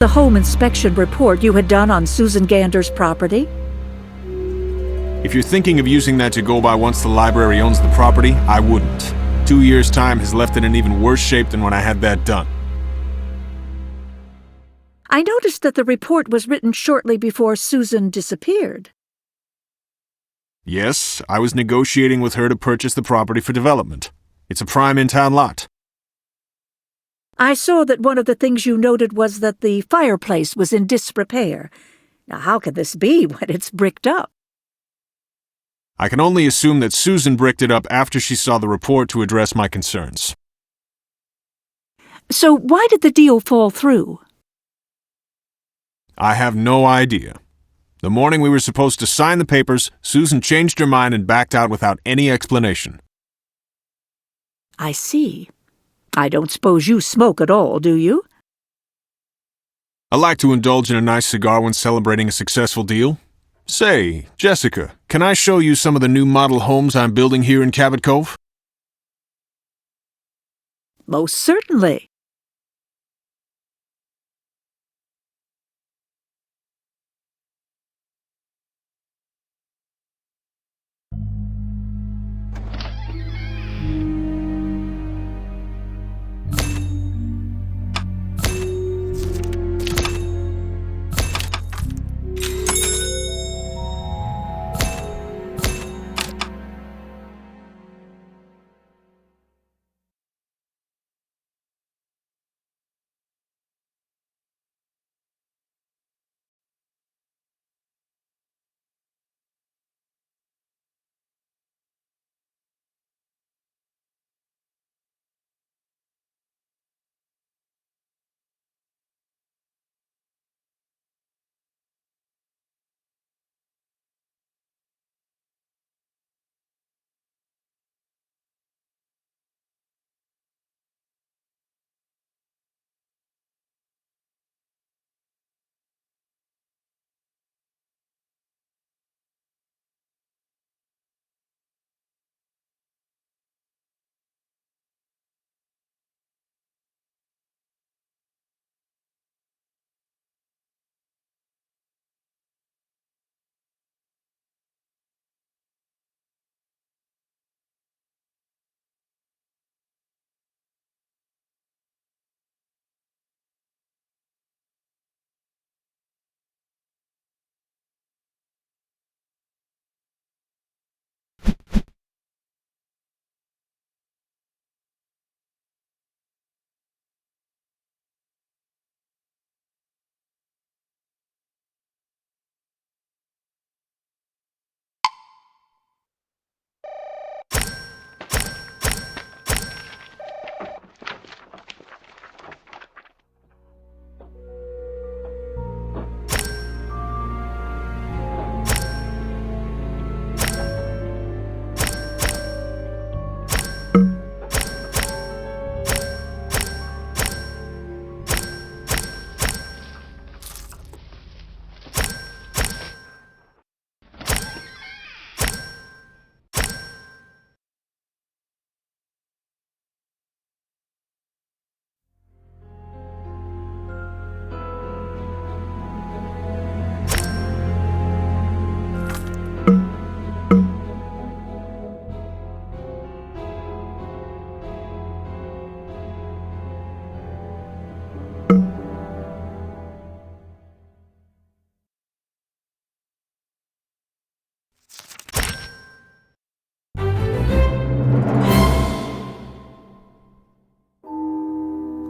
the home inspection report you had done on Susan Gander's property? If you're thinking of using that to go by once the library owns the property, I wouldn't. 2 years' time has left it in even worse shape than when I had that done. I noticed that the report was written shortly before Susan disappeared. Yes, I was negotiating with her to purchase the property for development. It's a prime in-town lot. I saw that one of the things you noted was that the fireplace was in disrepair. Now, how could this be when it's bricked up? I can only assume that Susan bricked it up after she saw the report to address my concerns. So why did the deal fall through? I have no idea. The morning we were supposed to sign the papers, Susan changed her mind and backed out without any explanation. I see. I don't suppose you smoke at all, do you? I like to indulge in a nice cigar when celebrating a successful deal. Say, Jessica, can I show you some of the new model homes I'm building here in Cabot Cove? Most certainly.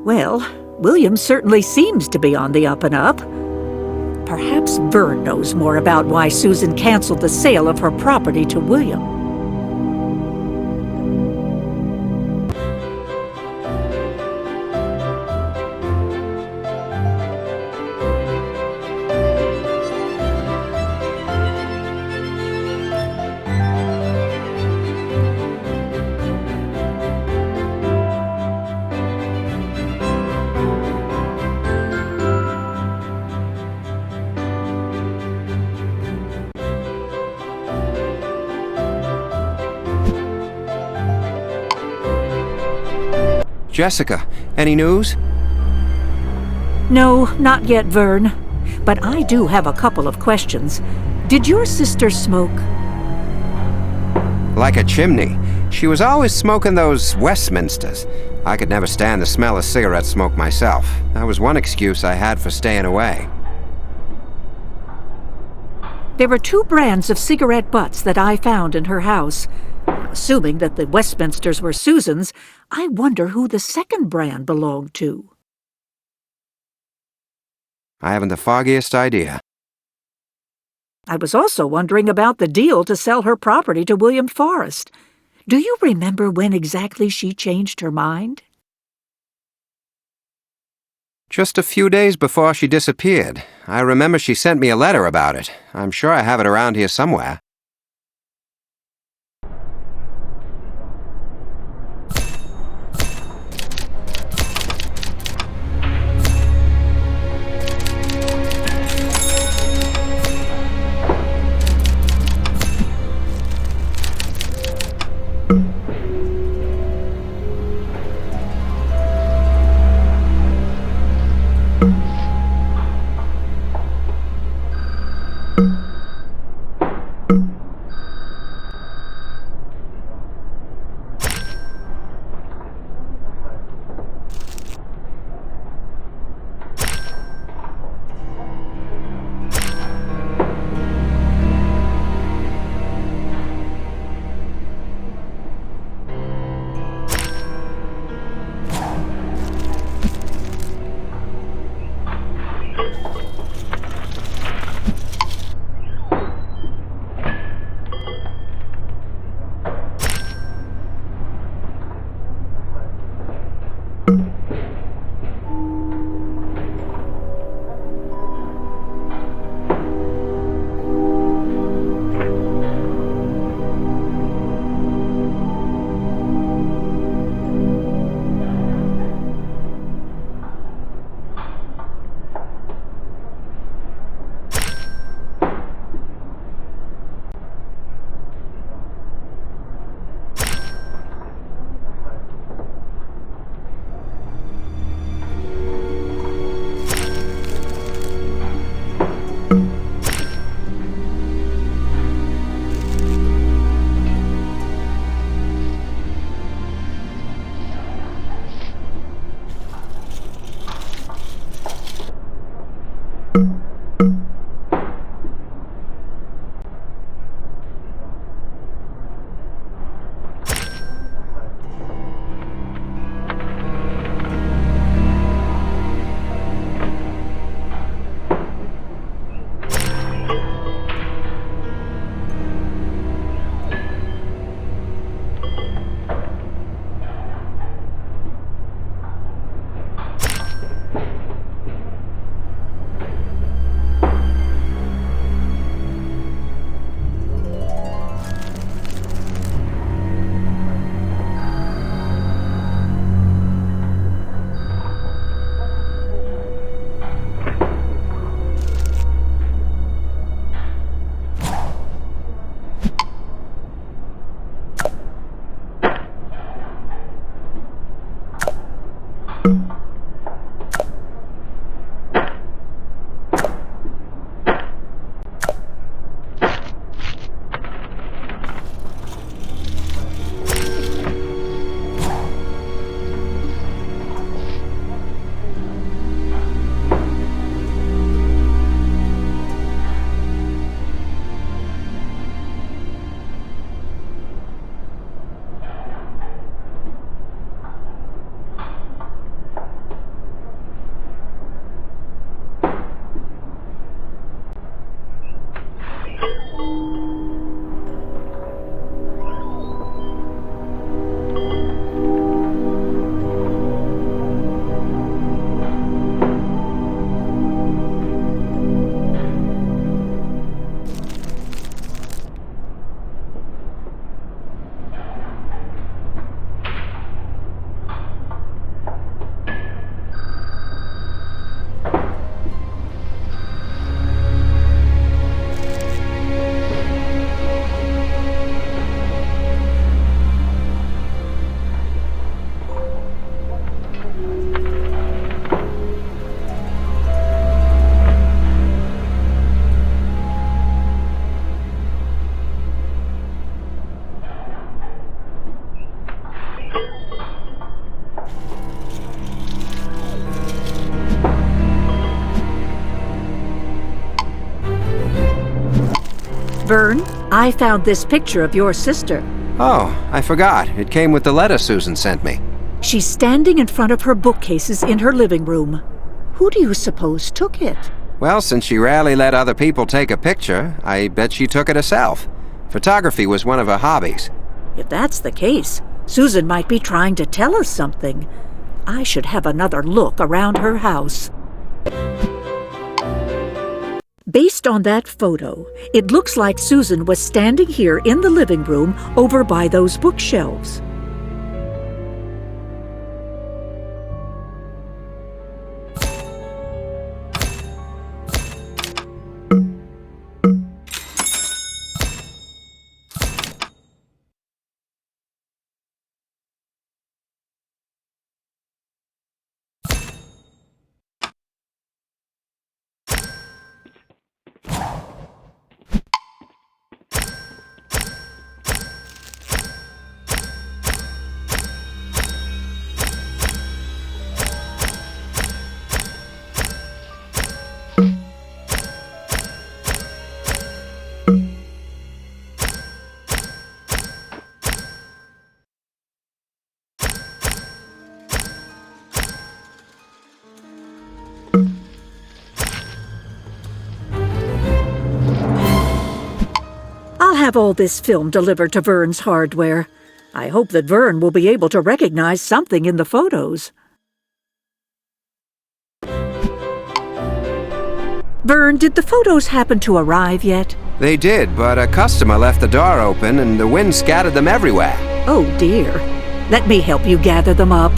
Well, William certainly seems to be on the up and up. Perhaps Vern knows more about why Susan canceled the sale of her property to William. Jessica, any news? No, not yet, Vern. But I do have a couple of questions. Did your sister smoke? Like a chimney. She was always smoking those Westminsters. I could never stand the smell of cigarette smoke myself. That was one excuse I had for staying away. There were 2 brands of cigarette butts that I found in her house. Assuming that the Westminsters were Susan's, I wonder who the second brand belonged to. I haven't the foggiest idea. I was also wondering about the deal to sell her property to William Forrest. Do you remember when exactly she changed her mind? Just a few days before she disappeared. I remember she sent me a letter about it. I'm sure I have it around here somewhere. Vern, I found this picture of your sister. Oh, I forgot. It came with the letter Susan sent me. She's standing in front of her bookcases in her living room. Who do you suppose took it? Well, since she rarely let other people take a picture, I bet she took it herself. Photography was one of her hobbies. If that's the case, Susan might be trying to tell us something. I should have another look around her house. Based on that photo, it looks like Susan was standing here in the living room over by those bookshelves. I'll have all this film delivered to Vern's hardware. I hope that Vern will be able to recognize something in the photos. Vern, did the photos happen to arrive yet? They did, but a customer left the door open and the wind scattered them everywhere. Oh dear. Let me help you gather them up.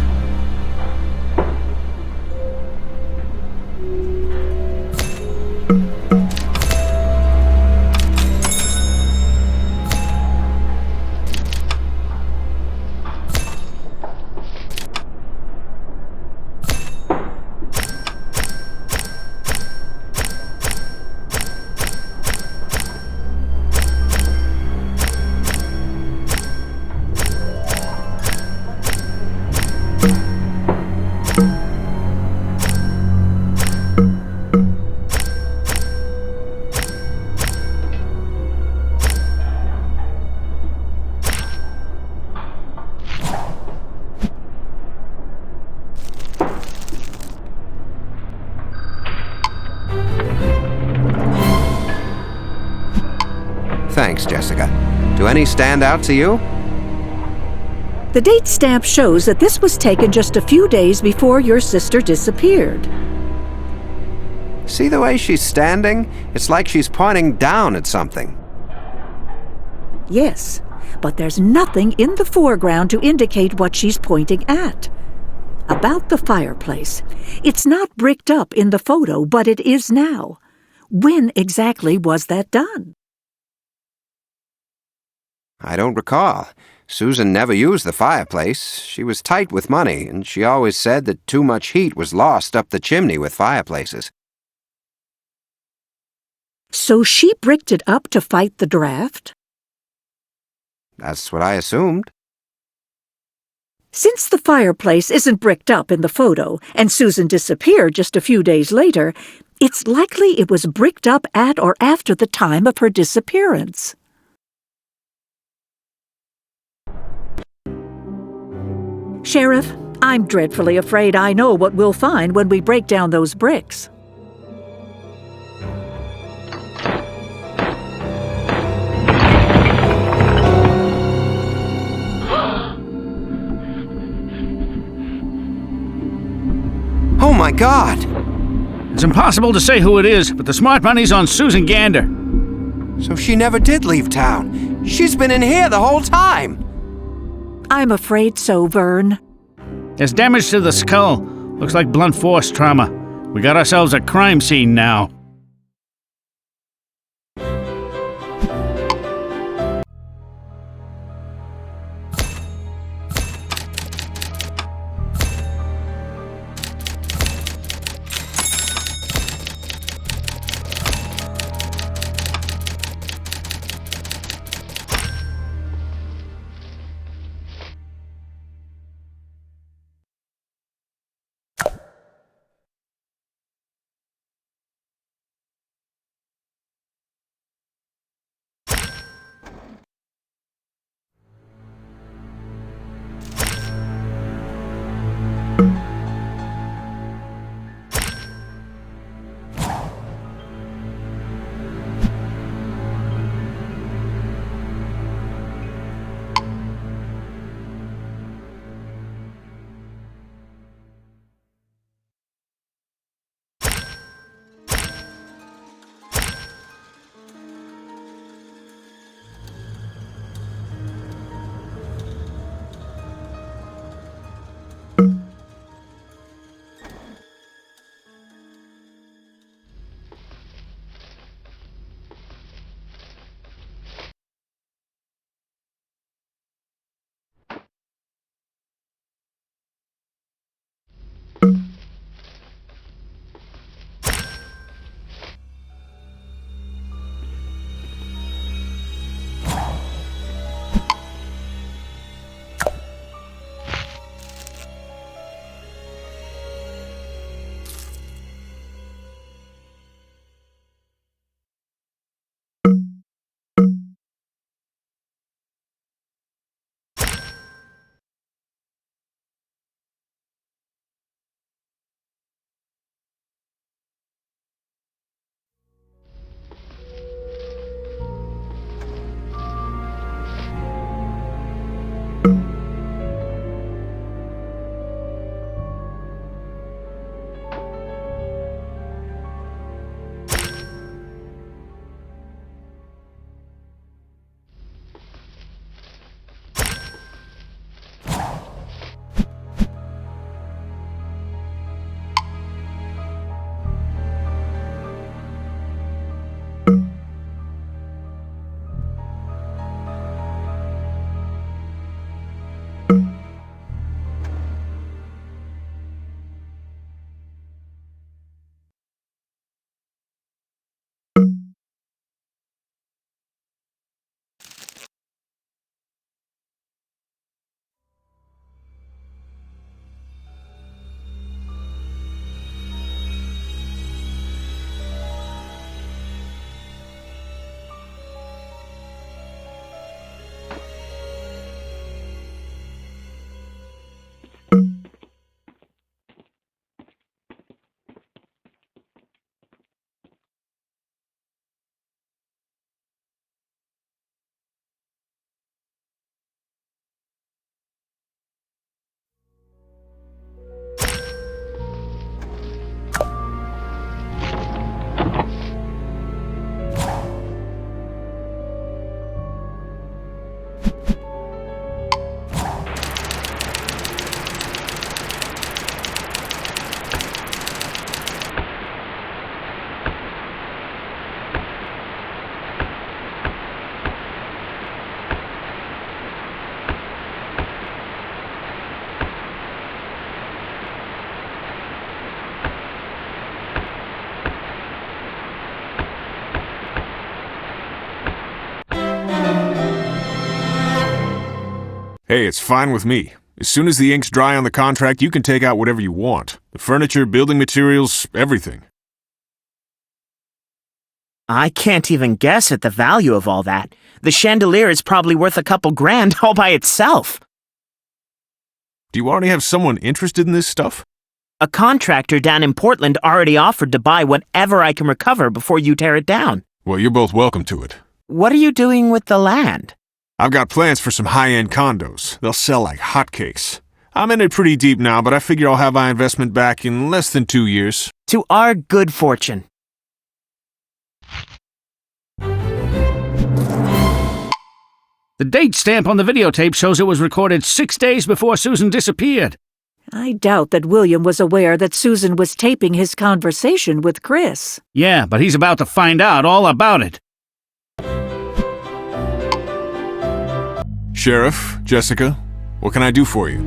Thanks, Jessica. Do any stand out to you? The date stamp shows that this was taken just a few days before your sister disappeared. See the way she's standing? It's like she's pointing down at something. Yes, but there's nothing in the foreground to indicate what she's pointing at. About the fireplace. It's not bricked up in the photo, but it is now. When exactly was that done? I don't recall. Susan never used the fireplace. She was tight with money, and she always said that too much heat was lost up the chimney with fireplaces. So she bricked it up to fight the draft? That's what I assumed. Since the fireplace isn't bricked up in the photo, and Susan disappeared just a few days later, it's likely it was bricked up at or after the time of her disappearance. Sheriff, I'm dreadfully afraid I know what we'll find when we break down those bricks. Oh my God! It's impossible to say who it is, but the smart money's on Susan Gander. So she never did leave town. She's been in here the whole time. I'm afraid so, Vern. There's damage to the skull. Looks like blunt force trauma. We got ourselves a crime scene now. Hey, it's fine with me. As soon as the ink's dry on the contract, you can take out whatever you want. The furniture, building materials, everything. I can't even guess at the value of all that. The chandelier is probably worth a couple grand all by itself. Do you already have someone interested in this stuff? A contractor down in Portland already offered to buy whatever I can recover before you tear it down. Well, you're both welcome to it. What are you doing with the land? I've got plans for some high-end condos. They'll sell like hotcakes. I'm in it pretty deep now, but I figure I'll have my investment back in less than 2 years. To our good fortune. The date stamp on the videotape shows it was recorded 6 days before Susan disappeared. I doubt that William was aware that Susan was taping his conversation with Chris. Yeah, but he's about to find out all about it. Sheriff, Jessica, what can I do for you?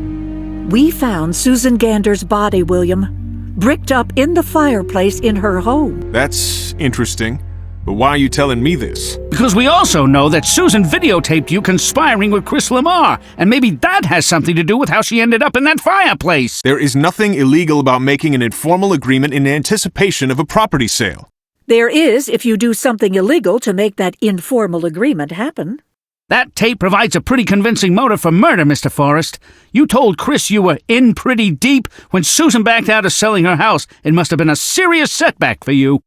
We found Susan Gander's body, William, bricked up in the fireplace in her home. That's interesting. But why are you telling me this? Because we also know that Susan videotaped you conspiring with Chris Lamar, and maybe that has something to do with how she ended up in that fireplace. There is nothing illegal about making an informal agreement in anticipation of a property sale. There is if you do something illegal to make that informal agreement happen. That tape provides a pretty convincing motive for murder, Mr. Forrest. You told Chris you were in pretty deep. When Susan backed out of selling her house, it must have been a serious setback for you.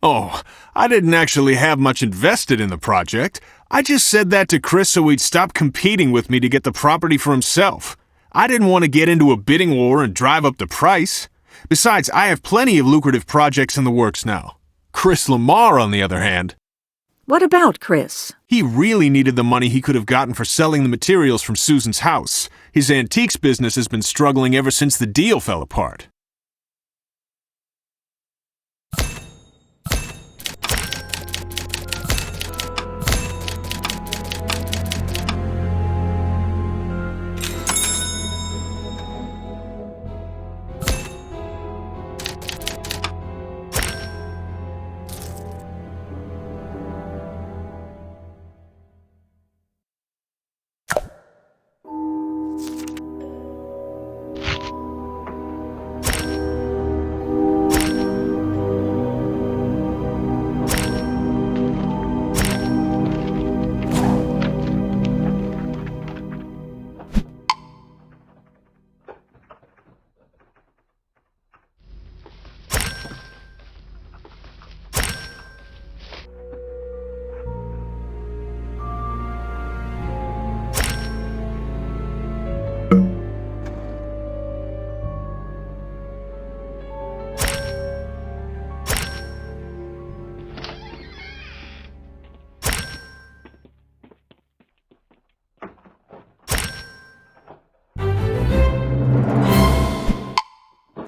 Oh, I didn't actually have much invested in the project. I just said that to Chris so he'd stop competing with me to get the property for himself. I didn't want to get into a bidding war and drive up the price. Besides, I have plenty of lucrative projects in the works now. Chris Lamar, on the other hand. What about Chris? He really needed the money he could have gotten for selling the materials from Susan's house. His antiques business has been struggling ever since the deal fell apart.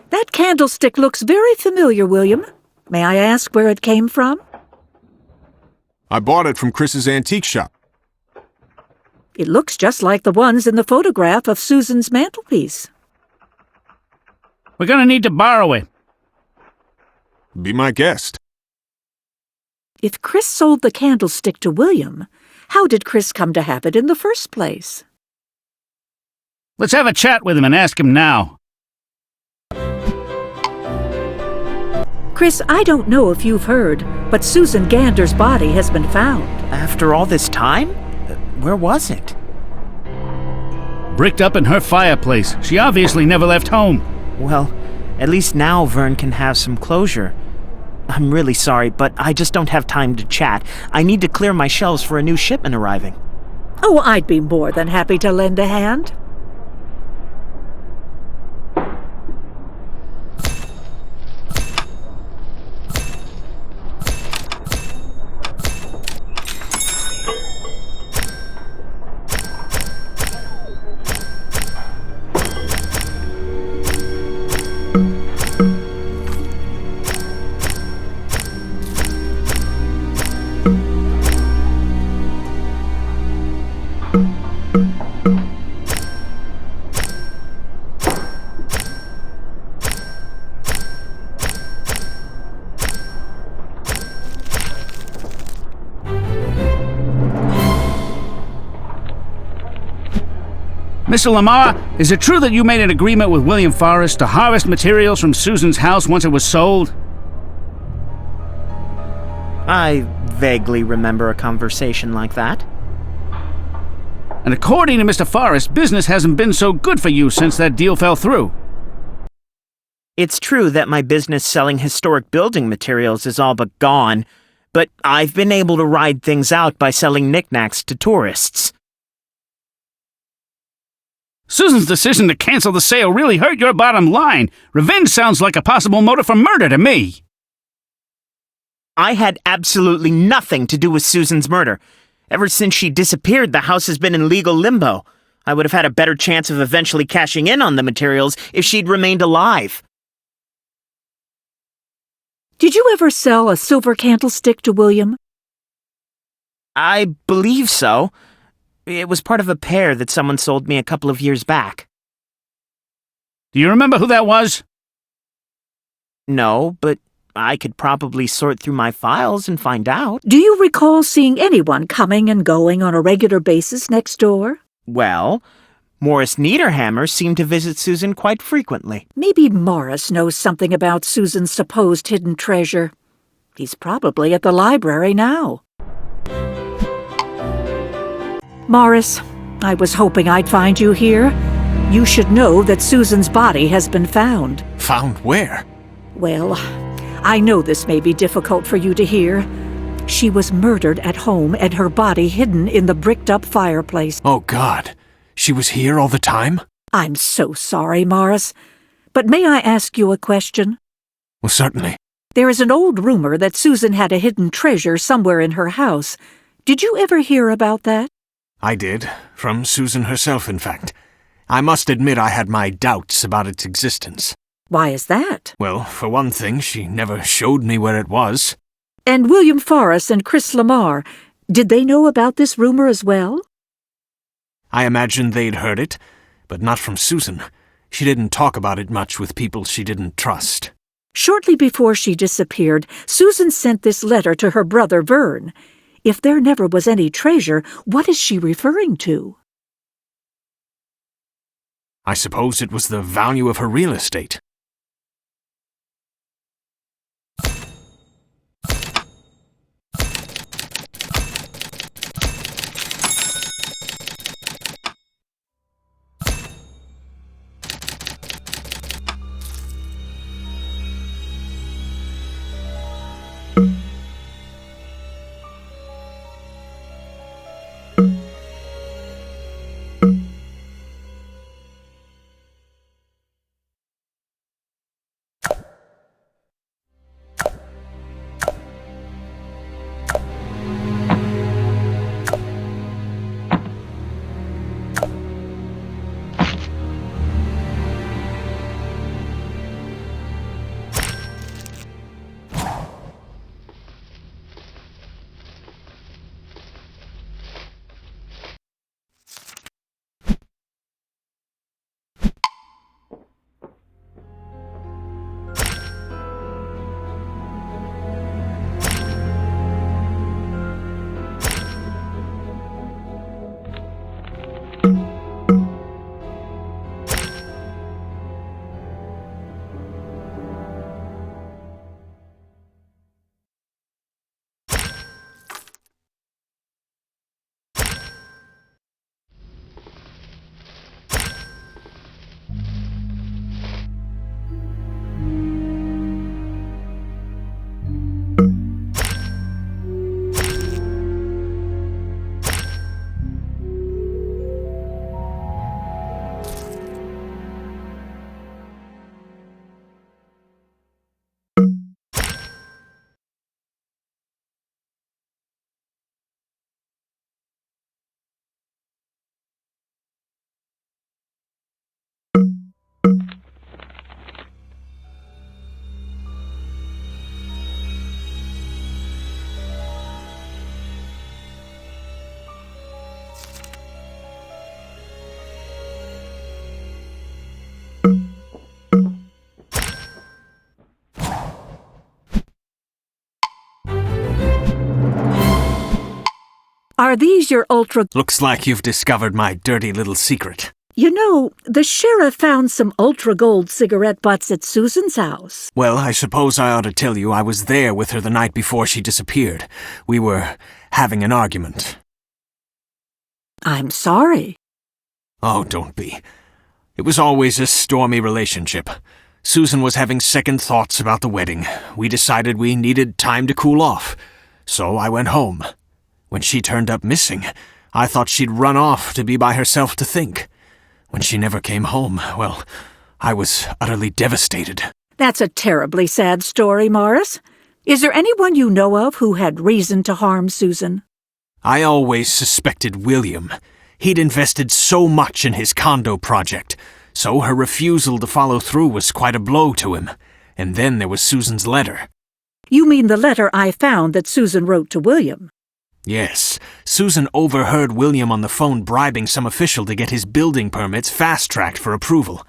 That candlestick looks very familiar, William. May I ask where it came from? I bought it from Chris's antique shop. It looks just like the ones in the photograph of Susan's mantelpiece. We're gonna need to borrow it. Be my guest. If Chris sold the candlestick to William, how did Chris come to have it in the first place? Let's have a chat with him and ask him now. Chris, I don't know if you've heard, but Susan Gander's body has been found. After all this time? Where was it? Bricked up in her fireplace. She obviously never left home. Well, at least now Vern can have some closure. I'm really sorry, but I just don't have time to chat. I need to clear my shelves for a new shipment arriving. Oh, I'd be more than happy to lend a hand. Mr. Lamar, is it true that you made an agreement with William Forrest to harvest materials from Susan's house once it was sold? I vaguely remember a conversation like that. And according to Mr. Forrest, business hasn't been so good for you since that deal fell through. It's true that my business selling historic building materials is all but gone, but I've been able to ride things out by selling knickknacks to tourists. Susan's decision to cancel the sale really hurt your bottom line. Revenge sounds like a possible motive for murder to me. I had absolutely nothing to do with Susan's murder. Ever since she disappeared, the house has been in legal limbo. I would have had a better chance of eventually cashing in on the materials if she'd remained alive. Did you ever sell a silver candlestick to William? I believe so. It was part of a pair that someone sold me a couple of years back. Do you remember who that was? No, but I could probably sort through my files and find out. Do you recall seeing anyone coming and going on a regular basis next door? Well, Morris Niederhammer seemed to visit Susan quite frequently. Maybe Morris knows something about Susan's supposed hidden treasure. He's probably at the library now. Morris, I was hoping I'd find you here. You should know that Susan's body has been found. Found where? Well, I know this may be difficult for you to hear. She was murdered at home and her body hidden in the bricked-up fireplace. Oh, God. She was here all the time? I'm so sorry, Morris. But may I ask you a question? Well, certainly. There is an old rumor that Susan had a hidden treasure somewhere in her house. Did you ever hear about that? I did. From Susan herself, in fact. I must admit I had my doubts about its existence. Why is that? Well, for one thing, she never showed me where it was. And William Forrest and Chris Lamar, did they know about this rumor as well? I imagined they'd heard it, but not from Susan. She didn't talk about it much with people she didn't trust. Shortly before she disappeared, Susan sent this letter to her brother Vern. If there never was any treasure, what is she referring to? I suppose it was the value of her real estate. Are these your ultra... Looks like you've discovered my dirty little secret. You know, the sheriff found some ultra-gold cigarette butts at Susan's house. Well, I suppose I ought to tell you I was there with her the night before she disappeared. We were having an argument. I'm sorry. Oh, don't be. It was always a stormy relationship. Susan was having second thoughts about the wedding. We decided we needed time to cool off. So I went home. When she turned up missing, I thought she'd run off to be by herself to think. When she never came home, well, I was utterly devastated. That's a terribly sad story, Morris. Is there anyone you know of who had reason to harm Susan? I always suspected William. He'd invested so much in his condo project, so her refusal to follow through was quite a blow to him. And then there was Susan's letter. You mean the letter I found that Susan wrote to William? Yes, Susan overheard William on the phone bribing some official to get his building permits fast-tracked for approval.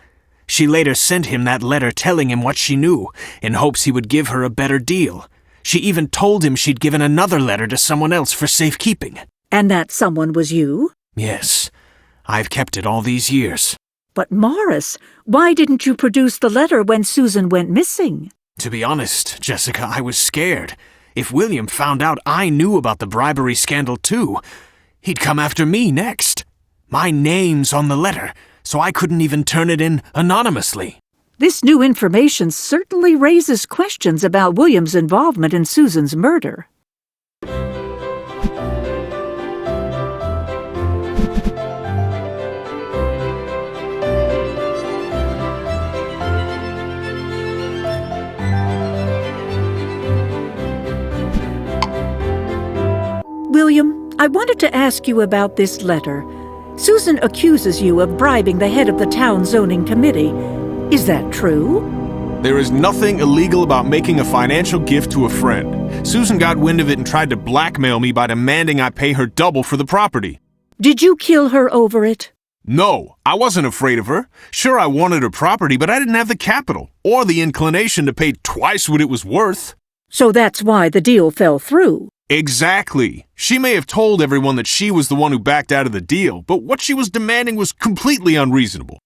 She later sent him that letter telling him what she knew, in hopes he would give her a better deal. She even told him she'd given another letter to someone else for safekeeping. And that someone was you? Yes, I've kept it all these years. But Morris, why didn't you produce the letter when Susan went missing? To be honest, Jessica, I was scared. If William found out I knew about the bribery scandal too, he'd come after me next. My name's on the letter, so I couldn't even turn it in anonymously. This new information certainly raises questions about William's involvement in Susan's murder. William, I wanted to ask you about this letter. Susan accuses you of bribing the head of the town zoning committee. Is that true? There is nothing illegal about making a financial gift to a friend. Susan got wind of it and tried to blackmail me by demanding I pay her double for the property. Did you kill her over it? No, I wasn't afraid of her. Sure, I wanted her property, but I didn't have the capital or the inclination to pay twice what it was worth. So that's why the deal fell through. Exactly. She may have told everyone that she was the one who backed out of the deal, but what she was demanding was completely unreasonable.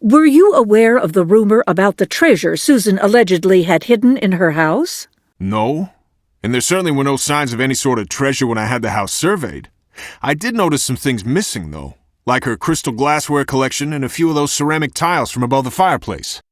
Were you aware of the rumor about the treasure Susan allegedly had hidden in her house? No. And there certainly were no signs of any sort of treasure when I had the house surveyed. I did notice some things missing, though, like her crystal glassware collection and a few of those ceramic tiles from above the fireplace.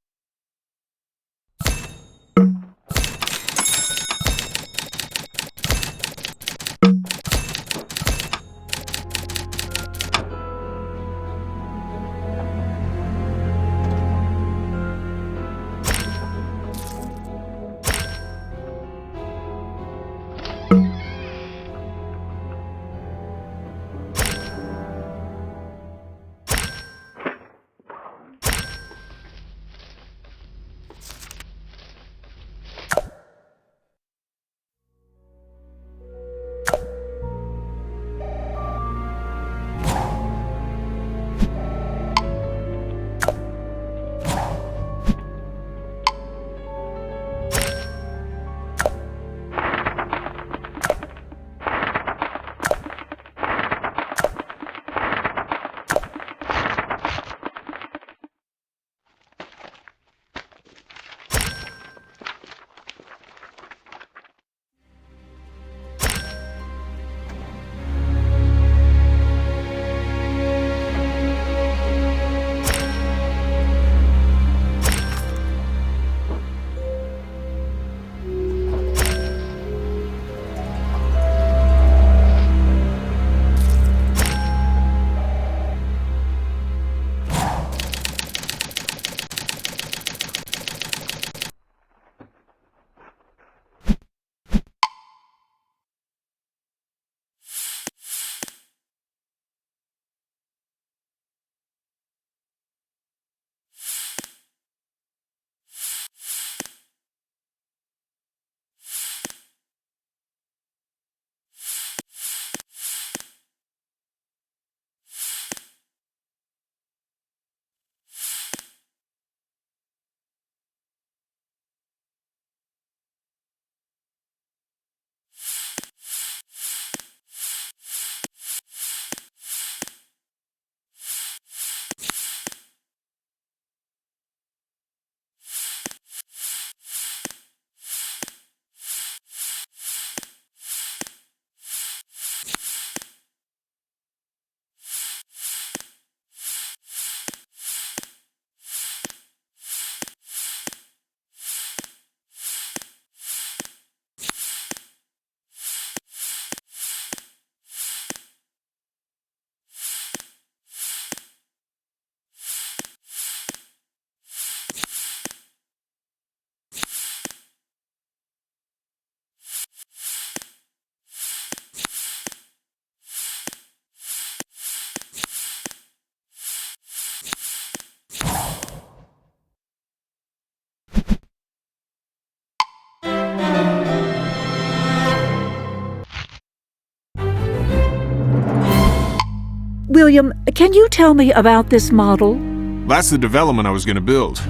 William, can you tell me about this model? That's the development I was going to build.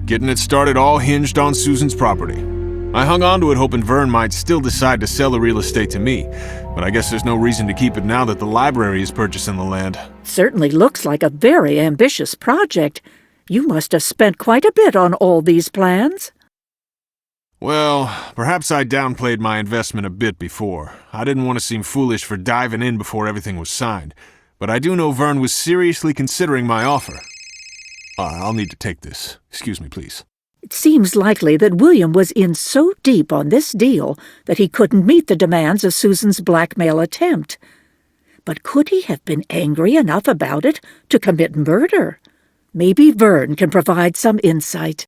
Getting it started all hinged on Susan's property. I hung on to it hoping Vern might still decide to sell the real estate to me, but I guess there's no reason to keep it now that the library is purchasing the land. Certainly looks like a very ambitious project. You must have spent quite a bit on all these plans. Well, perhaps I downplayed my investment a bit before. I didn't want to seem foolish for diving in before everything was signed, but I do know Vern was seriously considering my offer. I'll need to take this. Excuse me, please. It seems likely that William was in so deep on this deal that he couldn't meet the demands of Susan's blackmail attempt. But could he have been angry enough about it to commit murder? Maybe Vern can provide some insight.